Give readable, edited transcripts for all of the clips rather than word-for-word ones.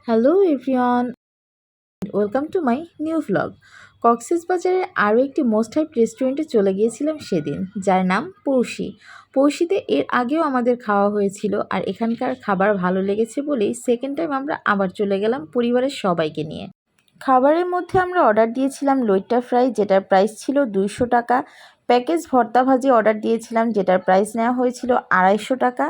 Hello everyone, welcome to my new vlog. কক্সবাজারের আরও একটি মোস্ট হাইপ রেস্টুরেন্টে চলে গিয়েছিলাম সেদিন, যার নাম পড়শি। পড়শিতে এর আগেও আমাদের খাওয়া হয়েছিল, আর এখানকার খাবার ভালো লেগেছে বলেই সেকেন্ড টাইম আমরা আবার চলে গেলাম পরিবারের সবাইকে নিয়ে। খাবারের মধ্যে আমরা অর্ডার দিয়েছিলাম লইট্টা ফ্রাই, যেটার প্রাইস ছিল 200 টাকা। প্যাকেজ ভর্তা ভাজি অর্ডার দিয়েছিলাম, যেটার প্রাইস নেওয়া হয়েছিল 250 টাকা।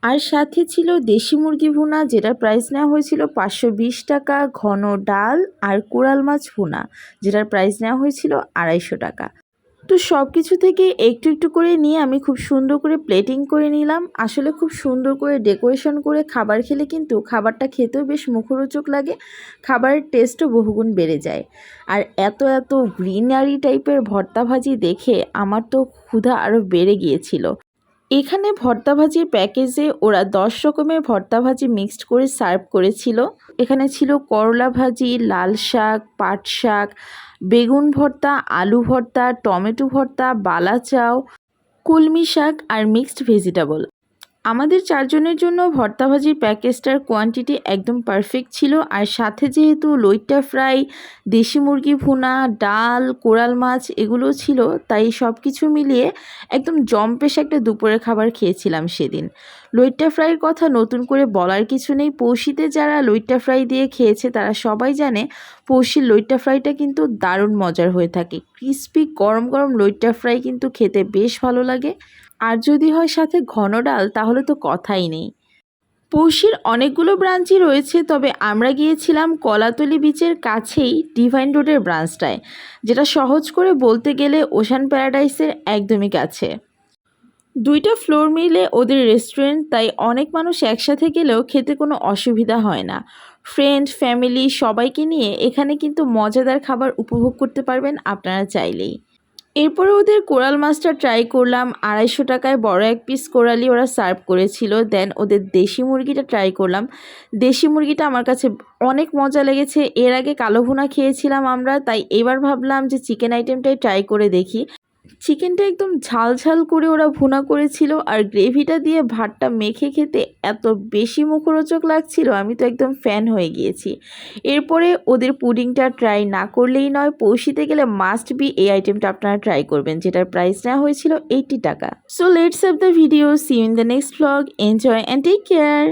আর সাথে ছিল দেশি মুরগি ভুনা, যেটার প্রাইস নেওয়া হয়েছিল 520 টাকা। ঘন ডাল আর কোরাল মাছ ভুনা, যেটার প্রাইস নেওয়া হয়েছিল 250 টাকা। তো সব কিছু থেকে একটু একটু করে নিয়ে আমি খুব সুন্দর করে প্লেটিং করে নিলাম। আসলে খুব সুন্দর করে ডেকোরেশন করে খাবার খেলে কিন্তু খাবারটা খেতেও বেশ মুখরোচক লাগে, খাবারের টেস্টও বহুগুণ বেড়ে যায়। আর এত এত গ্রিনারি টাইপের ভর্তা ভাজি দেখে আমার তো ক্ষুধা আরও বেড়ে গিয়েছিল। এখানে ভর্তা ভাজির প্যাকেজে ওরা 10 রকমের ভর্তা ভাজি মিক্সড করে সার্ভ করেছিল। এখানে ছিল করলা ভাজি, লাল শাক, পাট শাক, বেগুন ভর্তা, আলু ভর্তা, টমেটো ভর্তা, বালা চাউ, কলমি শাক আর মিক্সড ভেজিটেবল। আমাদের 4 জনের জন্য ভর্তা ভাজির প্যাকেজটার কোয়ান্টিটি একদম পারফেক্ট ছিল। আর সাথে যেহেতু লইট্টা ফ্রাই, দেশি মুরগি ভুনা, ডাল, কোরাল মাছ এগুলো ছিল, তাই সব কিছু মিলিয়ে একদম জম্পেশ একটা দুপুরের খাবার খেয়েছিলাম সেদিন। লইট্টা ফ্রাইয়ের কথা নতুন করে বলার কিছু নেই। পড়শিতে যারা লইট্টা ফ্রাই দিয়ে খেয়েছে তারা সবাই জানে পড়শির লইট্টা ফ্রাইটা কিন্তু দারুণ মজার হয়ে থাকে। ক্রিস্পি গরম গরম লইট্টা ফ্রাই কিন্তু খেতে বেশ ভালো লাগে। আর যদি হয় সাথে ঘন ডাল, তাহলে তো কথাই নেই। পড়শির অনেকগুলো ব্রাঞ্চই রয়েছে, তবে আমরা গিয়েছিলাম কলাতলি বিচের কাছেই ডিভাইন রোডের ব্রাঞ্চটায়, যেটা সহজ করে বলতে গেলে ওশান প্যারাডাইসের একদমই কাছে। 2টা ফ্লোর মিলে ওদের রেস্টুরেন্ট, তাই অনেক মানুষ একসাথে গেলেও খেতে কোনো অসুবিধা হয় না। ফ্রেন্ড, ফ্যামিলি সবাইকে নিয়ে এখানে কিন্তু মজাদার খাবার উপভোগ করতে পারবেন আপনারা চাইলেই। এরপরে ওদের কোরাল মাছটা ট্রাই করলাম। 250 টাকায় বড় এক পিস কোরালি ওরা সার্ভ করেছিল। দেন ওদের দেশি মুরগিটা ট্রাই করলাম। দেশি মুরগিটা আমার কাছে অনেক মজা লেগেছে। এর আগে কালো ভুনা খেয়েছিলাম আমরা, তাই এবার ভাবলাম যে চিকেন আইটেমটাই ট্রাই করে দেখি। চিকেনটা একদম ঝাল ঝাল করে ওরা ভুনা করেছিল, আর গ্রেভিটা দিয়ে ভাতটা মেখে খেতে এত বেশি মুখরোচক লাগছিল, আমি তো একদম ফ্যান হয়ে গিয়েছি। এরপরে ওদের পুডিংটা ট্রাই না করলেই নয়। পড়শিতে গেলে মাস্ট বি এই আইটেমটা আপনারা ট্রাই করবেন, যেটার প্রাইস নেওয়া হয়েছিল 80 টাকা। So let's have the video, see you in the next vlog, enjoy and take care.